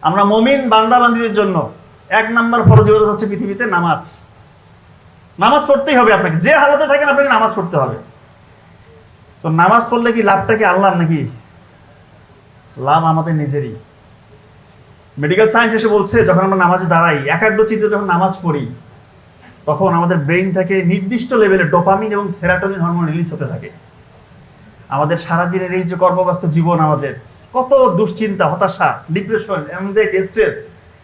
আমরা মুমিন বান্দা বান্দীদের জন্য 1 নম্বর ফরজ ইবাদত হচ্ছে পৃথিবীতে নামাজ। নামাজ পড়তেই হবে আপনাকে, যে হালতে থাকেন আপনাকে নামাজ পড়তে হবে। তো নামাজ পড়লে কি লাভটা কি আল্লাহর নাকি? লাভ আমাদের নিজেরই। মেডিকেল সায়েন্স এসে বলছে যখন আমরা নামাজে দাঁড়াই, একাগ্রচিত্তে যখন নামাজ পড়ি, তখন আমাদের ব্রেইন থেকে নির্দিষ্ট লেভেলে ডোপামিন এবং সেরাটোনিন হরমোন রিলিজ হতে থাকে। আমাদের সারাদিনের এই যে কর্মব্যস্ত জীবন, আমাদের কত দুশ্চিন্তা, হতাশা, ডিপ্রেশন, অ্যাংজাইটি, স্ট্রেস,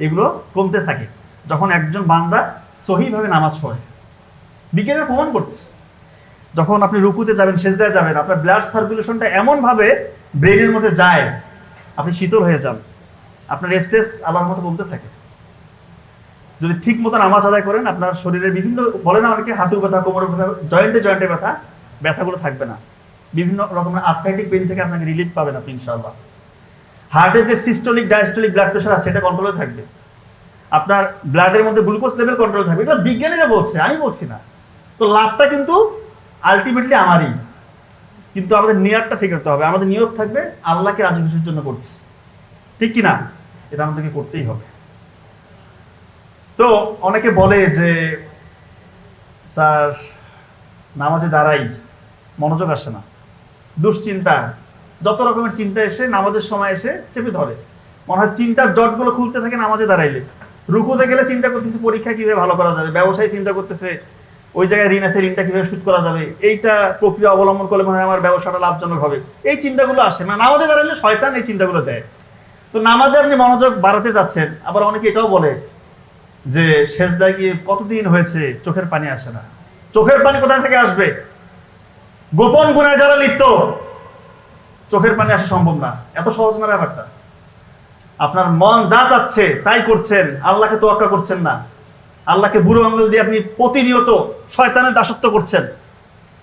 এগুলো কমতে থাকে যখন একজন বান্দা সহিভাবে নামাজ পড়ে। বিজ্ঞানের প্রমাণ করছে, যখন আপনি রুকুতে যাবেন, সেজদায় যাবেন, আপনার ব্লাড সার্কুলেশনটা এমনভাবে ব্রেনের মধ্যে যায়, আপনি শীতল হয়ে যান, আপনার স্ট্রেস আল্লাহর মতো কমতে থাকে। যদি ঠিক মতো নামাজ আদায় করেন, আপনার শরীরের বিভিন্ন, বলে না অনেকে হাঁটু ব্যথা, কোমরের ব্যথা, জয়েন্টে ব্যথা, ব্যথাগুলো থাকবে না। বিভিন্ন রকমের আর্থ্রাইটিক পেইন থেকে আপনাকে রিলিফ পাবেন আপনি ইনশাআল্লাহ। হার্টের যে সিস্টোলিক ডায়াস্টোলিক ব্লাড প্রেশার আছে, এটা কন্ট্রোলে থাকবে। আপনার ব্লাডের মধ্যে গ্লুকোজ লেভেল কন্ট্রোলে থাকবে। এটা বিজ্ঞানীরা বলছে, আমি বলছি না। তো লাভটা কিন্তু আলটিমেটলি আমারই, কিন্তু আমাদের নিয়তটা ঠিক রাখতে হবে। আমাদের নিয়ত থাকবে আল্লাহকে রাজি খুশির জন্য করছি, ঠিক কি না? এটা আমাদেরকে করতেই হবে। তো অনেকে বলে যে স্যার নামাজে দাঁড়াই, মনোযোগ আসে না, দুশ্চিন্তা, যত রকমের চিন্তা এসে নামাজের সময় এসে চেপে ধরে। মনে হয় চিন্তার জটগুলো খুলতে থাকে নামাজে দাঁড়াইলে। রুকুতে গেলে চিন্তা করতেছে পরীক্ষা কিভাবে ভালো করা যাবে, ব্যবসায় চিন্তা করতেছে ওই জায়গায় ঋণ আছে, ঋণটা কিভাবে শোধ করা যাবে, এইটা প্রক্রিয়া অবলম্বন করলে মনে হয় আমার ব্যবসাটা লাভজনক হবে। এই চিন্তাগুলো আসে, মানে নামাজে দাঁড়ালে শয়তান এই চিন্তাগুলো দেয়। তো নামাজে আপনি মনোযোগ বাড়াতে যাচ্ছেন, আবার অনেকে এটাও বলে যে সেজদায় গিয়ে কতদিন হয়েছে চোখের পানি আসে না। চোখের পানি কোথা থেকে আসবে? গোপন গুনায় যারা লিপ্ত, চোখের পানি আসা সম্ভব না। এত সহজ না ব্যাপারটা। আপনার মন যা চাচ্ছে তাই করছেন, আল্লাহকে তোয়াক্কা করছেন না। আল্লাহকে বুড়ো আঙ্গুল দিয়ে আপনি প্রতিনিয়ত শয়তানের দাসত্ব করছেন,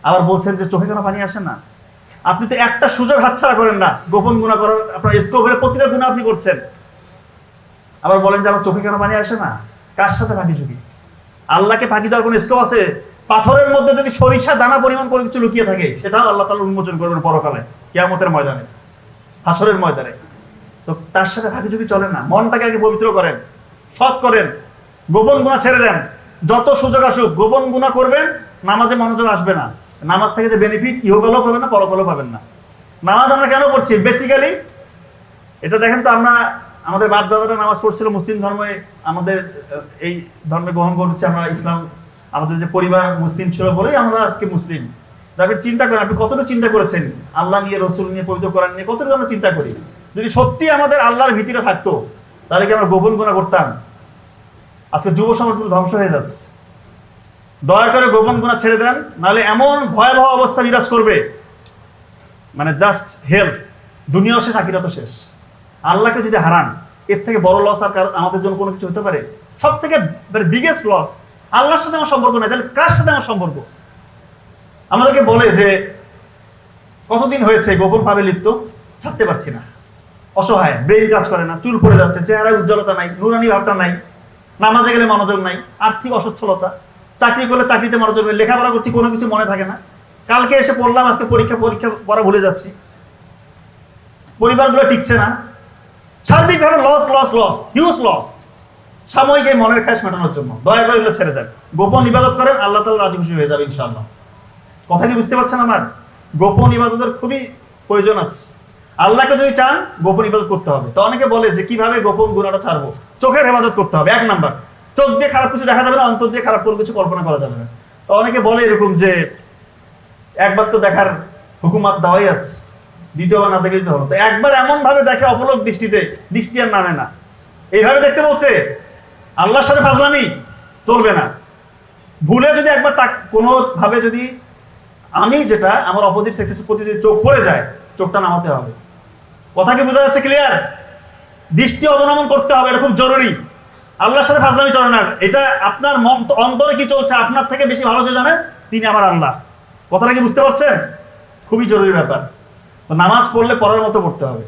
আবার বলছেন যে চোখে কেন পানি আসে না। আপনি তো একটা সুযোগ হাতছাড়া করেন না গোপন গুনাহ করার। আপনার স্কোপের প্রতিটা গুনাহ আপনি করছেন, আবার বলেন যে আমার চোখে কেন পানি আসে না। কার সাথে ফাঁকি ঝুঁকি? আল্লাহকে ফাঁকি দেওয়ার কোনো স্কোপ আছে? পাথরের মধ্যে যদি সরিষা দানা পরিমাণ করে কিছু লুকিয়ে থাকে, সেটাও আল্লাহ তাআলা উন্মোচন করবেন পরকালে, কিয়ামতের ময়দানে, হাসরের ময়দানে। তো তার সাথে ফাঁকি ঝুঁকি চলে না। মনটাকে আগে পবিত্র করেন, সৎ করেন, গোপন গুনাহ ছেড়ে দেন। যত সুযোগ আসুক গোপন গুনাহ করবেন, নামাজে মনোযোগ আসবে না। নামাজ থেকে যে বেনিফিট ইহকালেও পাবেন না, পরকালেও পাবেন না। নামাজ আমরা কেন পড়ছি? বেসিক্যালি এটা দেখেন তো, আমরা আমাদের বাপ দাদারা নামাজ পড়ছিল মুসলিম ধর্মে, আমাদের এই ধর্মে গ্রহণ করেছি আমরা ইসলাম। আমাদের যে পরিবার মুসলিম ছিল বলেই আমরা আজকে মুসলিম। আপনি চিন্তা করেন, আপনি কতটুকু চিন্তা করেছেন আল্লাহ নিয়ে, রসুল নিয়ে, পবিত্র কোরআন নিয়ে, কতটুকু আমরা চিন্তা করি? যদি সত্যি আমাদের আল্লাহর ভীতিটা থাকতো, তাহলে কি আমরা গোপন গুনাহ করতাম? আজকে যুব সমাজ ধ্বংস হয়ে যাচ্ছে। দয়া করে গোপন গুনাহ ছেড়ে দেন, নাহলে এমন ভয়াবহ অবস্থা বিরাজ করবে, মানে জাস্ট হেল্প, দুনিয়াও শেষ, আখিরাতও শেষ। আল্লাহকে যদি হারান, এর থেকে বড় লস আর আমাদের জন্য কোনো কিছু হতে পারে? সব থেকে বিগেস্ট লস। আল্লাহর সাথে আমার সম্পর্ক নাই, তাহলে কার সাথে আমার সম্পর্ক? আমাদেরকে বলে যে কতদিন হয়েছে গোপন ভাবে লিপ্ত, ছাড়তে পারছি না, অসহায়, ব্রেইন কাজ করে না, চুল পড়ে যাচ্ছে, চেহারায় উজ্জ্বলতা নাই, নুরানি ভাবটা নাই, নামাজে গেলে মনোযোগ নাই, আর্থিক অসচ্ছলতা, চাকরি করলে চাকরিতে মনোযোগ নেই, লেখাপড়া করছি কোনো কিছু মনে থাকে না, কালকে এসে পড়লাম, আজকে পরীক্ষা পড়া ভুলে যাচ্ছি, পরিবারগুলো টিকছে না, সার্বিকভাবে loss loss loss, huge loss, সাময়িক এই মনের খ্যাস মেটানোর জন্য। দয়া করে এগুলো ছেড়ে দেন, গোপন ইবাদত করেন, আল্লাহ তাআলা রাজি খুশি হয়ে যাবে ইনশাআল্লাহ। কথা কি বুঝতে পারছেন আমার? গোপন ইবাদতের খুবই প্রয়োজন আছে। আল্লাহকে যদি চান, গোপন ইবাদত করতে হবে। তো অনেকে বলে যে কিভাবে গোপন গুনাহটা ছাড়বো? চোখের হেফাজত করতে হবে। 1 নাম্বার, চোখ দিয়ে খারাপ কিছু দেখা যাবে না, অন্তর দিয়ে খারাপ কোনো কিছু কল্পনা করা যাবে না। তো অনেকে বলে এরকম যে একবার তো দেখার হুকুমাত দেওয়াই আছে, দ্বিতীয়বার না দেখলেই তো হলো। তো একবার এমন ভাবে দেখে অপলক দৃষ্টিতে, দৃষ্টি আর নামে না, এইভাবে দেখতে বলছে। আল্লাহর সাথে ফাজলামি চলবে না। ভুলে যদি একবার কোনো ভাবে যদি আমি যেটা আমার অপোজিট সেক্সের প্রতি যদি চোখ পড়ে যায়, চোখটা নামাতে হবে। কথা কি বোঝা যাচ্ছে? ক্লিয়ার? দৃষ্টি অবলম্বন করতে হবে, এটা খুব জরুরি। আল্লাহর সাথে ফাজলামি চলে না। এটা আপনার অন্তরে কি চলছে আপনার থেকে বেশি ভালো যে জানেন, তিনি আমার আল্লাহ। কথাটা কি বুঝতে পারছেন? খুবই জরুরি ব্যাপার। তো নামাজ পড়লে পড়ার মতো পড়তে হবে।